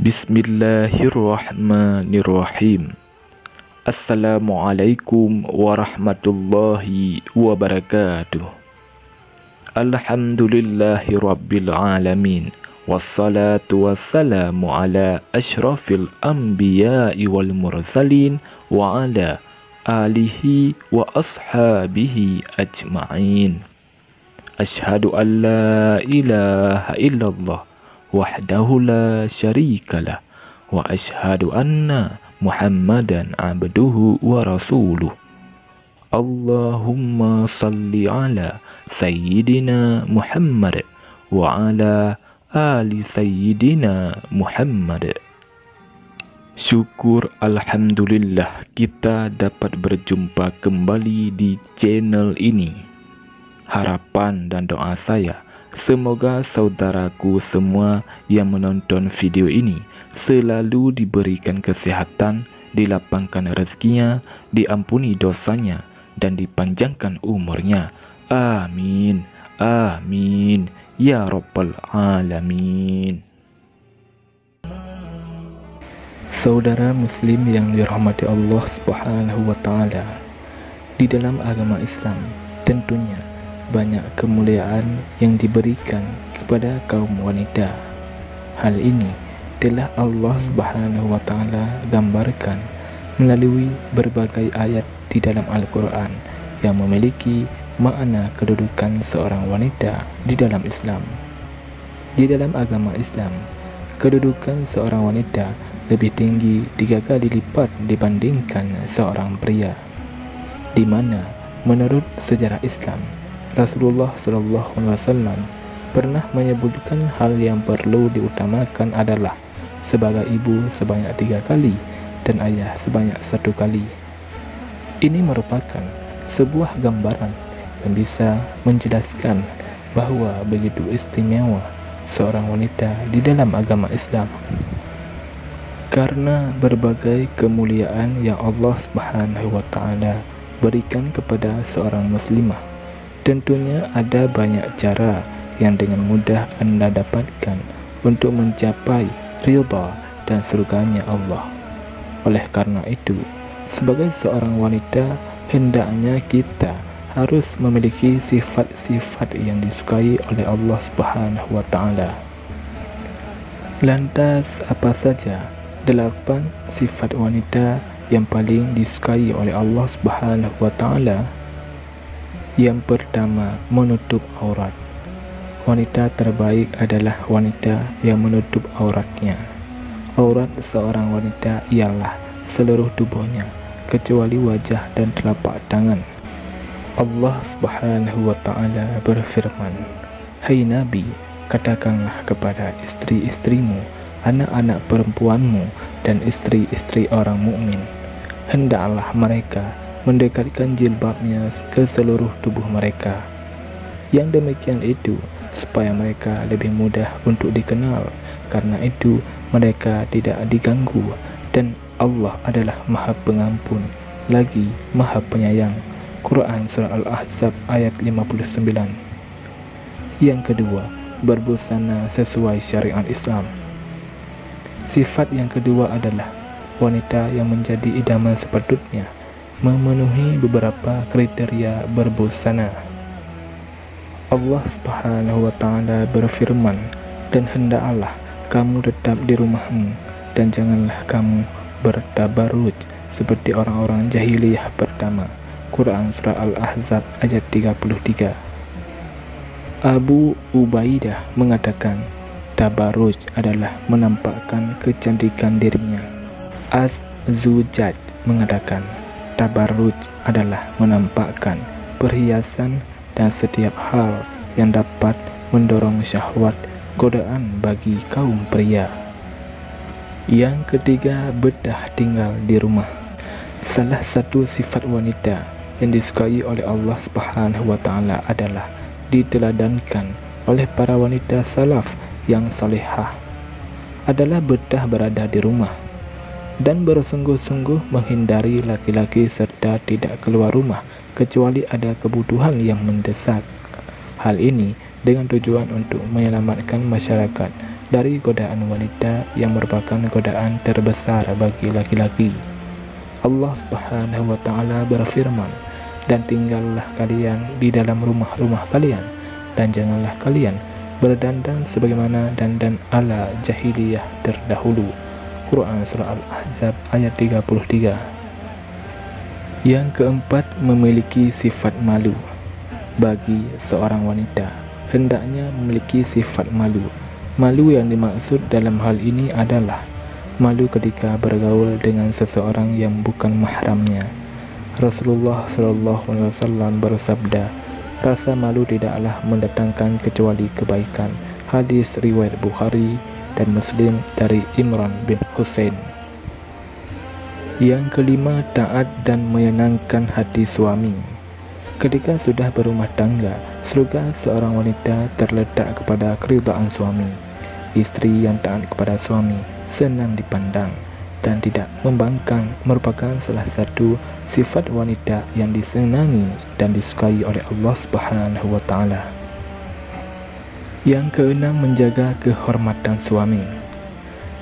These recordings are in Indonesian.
Bismillahirrahmanirrahim. Assalamualaikum warahmatullahi wabarakatuh. Alhamdulillahi rabbil alamin. Wassalatu wassalamu ala ashrafil anbiya'i wal mursalin wa ala alihi wa ashabihi ajma'in. Ashhadu an la ilaha illallah wahdahu la syarikalah wa ashhadu anna Muhammadan abduhu wa rasuluh. Allahumma salli ala sayyidina Muhammad wa ala ali sayyidina Muhammad. Syukur alhamdulillah kita dapat berjumpa kembali di channel ini. Harapan dan doa saya, semoga saudaraku semua yang menonton video ini selalu diberikan kesehatan, dilapangkan rezekinya, diampuni dosanya, dan dipanjangkan umurnya. Amin. Amin. Ya Rabbal Alamin. Saudara muslim yang dirahmati Allah Subhanahu wa Ta'ala, di dalam agama Islam tentunya banyak kemuliaan yang diberikan kepada kaum wanita. Hal ini telah Allah Subhanahu wa Ta'ala gambarkan melalui berbagai ayat di dalam Al-Quran yang memiliki makna kedudukan seorang wanita di dalam Islam. Di dalam agama Islam, kedudukan seorang wanita lebih tinggi 3 kali lipat dibandingkan seorang pria, di mana menurut sejarah Islam, Rasulullah SAW pernah menyebutkan hal yang perlu diutamakan adalah sebagai ibu sebanyak 3 kali dan ayah sebanyak 1 kali. Ini merupakan sebuah gambaran yang bisa menjelaskan bahwa begitu istimewa seorang wanita di dalam agama Islam. Karena berbagai kemuliaan yang Allah Subhanahu wa Ta'ala berikan kepada seorang muslimah, tentunya ada banyak cara yang dengan mudah Anda dapatkan untuk mencapai ridha dan surganya Allah. Oleh karena itu, sebagai seorang wanita, hendaknya kita harus memiliki sifat-sifat yang disukai oleh Allah Subhanahu wa Ta'ala. Lantas, apa saja 8 sifat wanita yang paling disukai oleh Allah Subhanahu wa Ta'ala? Yang pertama, menutup aurat. Wanita terbaik adalah wanita yang menutup auratnya. Aurat seorang wanita ialah seluruh tubuhnya, kecuali wajah dan telapak tangan. Allah Subhanahu wa Ta'ala berfirman, "Hai Nabi, katakanlah kepada istri-istrimu, anak-anak perempuanmu, dan istri-istri orang mukmin, hendaklah mereka mendekatkan jilbabnya ke seluruh tubuh mereka. Yang demikian itu supaya mereka lebih mudah untuk dikenal, karena itu mereka tidak diganggu, dan Allah adalah Maha Pengampun lagi Maha Penyayang." Quran Surah Al-Ahzab ayat 59. Yang kedua, berbusana sesuai syariat Islam. Sifat yang kedua adalah wanita yang menjadi idaman sepatutnya memenuhi beberapa kriteria berbusana. Allah Subhanahu wa Ta'ala berfirman, "Dan hendaklah kamu tetap di rumahmu, dan janganlah kamu bertabarruj seperti orang-orang jahiliyah pertama." Quran Surah Al-Ahzab ayat 33. Abu Ubaidah mengatakan, tabarruj adalah menampakkan kecantikan dirinya. Az-Zujaj mengatakan, tabarruj adalah menampakkan perhiasan dan setiap hal yang dapat mendorong syahwat godaan bagi kaum pria. Yang ketiga, betah tinggal di rumah. Salah satu sifat wanita yang disukai oleh Allah Subhanahu wa Ta'ala adalah diteladankan oleh para wanita salaf yang salihah adalah betah berada di rumah dan bersungguh-sungguh menghindari laki-laki serta tidak keluar rumah kecuali ada kebutuhan yang mendesak. Hal ini dengan tujuan untuk menyelamatkan masyarakat dari godaan wanita yang merupakan godaan terbesar bagi laki-laki. Allah Subhanahu wa Ta'ala berfirman, "Dan tinggallah kalian di dalam rumah-rumah kalian, dan janganlah kalian berdandan sebagaimana dandan ala jahiliyah terdahulu." Quran Surah Al-Ahzab ayat 33. Yang keempat, memiliki sifat malu. Bagi seorang wanita, hendaknya memiliki sifat malu. Malu yang dimaksud dalam hal ini adalah malu ketika bergaul dengan seseorang yang bukan mahramnya. Rasulullah SAW bersabda, "Rasa malu tidaklah mendatangkan kecuali kebaikan." Hadis riwayat Bukhari dan Muslim dari Imran bin Husain. Yang kelima, taat dan menyenangkan hati suami. Ketika sudah berumah tangga, surga seorang wanita terletak kepada keridhaan suami. Istri yang taat kepada suami senang dipandang dan tidak membangkang merupakan salah satu sifat wanita yang disenangi dan disukai oleh Allah Subhanahu wa Ta'ala. Yang keenam, menjaga kehormatan suami.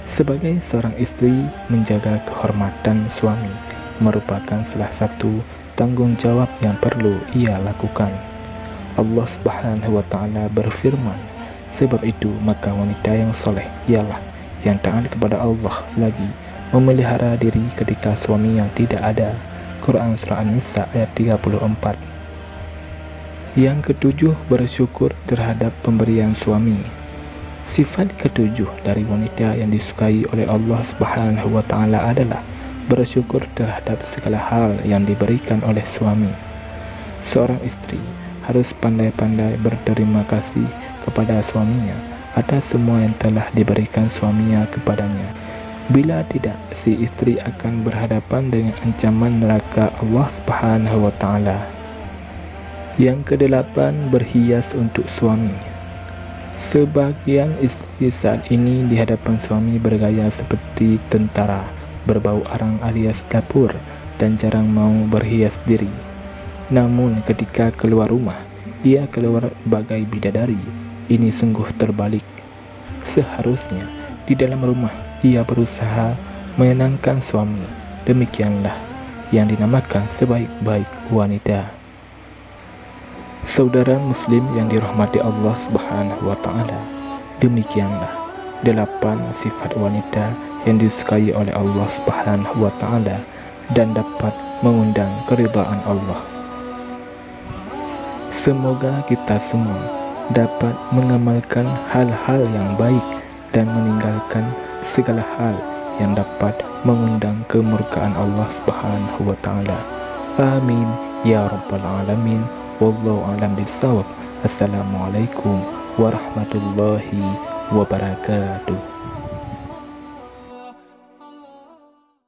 Sebagai seorang istri, menjaga kehormatan suami merupakan salah satu tanggung jawab yang perlu ia lakukan. Allah Subhanahu wa Ta'ala berfirman, "Sebab itu maka wanita yang soleh ialah yang taat kepada Allah lagi memelihara diri ketika suami yang tidak ada." Quran Surah An-Nisa ayat 34. Yang ketujuh, bersyukur terhadap pemberian suami. Sifat ketujuh dari wanita yang disukai oleh Allah Subhanahu wa Ta'ala adalah bersyukur terhadap segala hal yang diberikan oleh suami. Seorang istri harus pandai-pandai berterima kasih kepada suaminya atas semua yang telah diberikan suaminya kepadanya. Bila tidak, si istri akan berhadapan dengan ancaman neraka Allah Subhanahu wa Ta'ala. Yang kedelapan, berhias untuk suami. Sebagian istri saat ini di hadapan suami bergaya seperti tentara, berbau arang alias dapur, dan jarang mau berhias diri. Namun ketika keluar rumah, ia keluar bagai bidadari. Ini sungguh terbalik. Seharusnya di dalam rumah ia berusaha menyenangkan suami. Demikianlah yang dinamakan sebaik-baik wanita. Saudara muslim yang dirahmati Allah Subhanahu wa Ta'ala, demikianlah 8 sifat wanita yang disukai oleh Allah Subhanahu wa Ta'ala dan dapat mengundang keridhaan Allah. Semoga kita semua dapat mengamalkan hal-hal yang baik dan meninggalkan segala hal yang dapat mengundang kemurkaan Allah Subhanahu wa Ta'ala. Amin ya rabbal alamin. Wallahu a'lam bishawab. Assalamualaikum warahmatullahi wabarakatuh.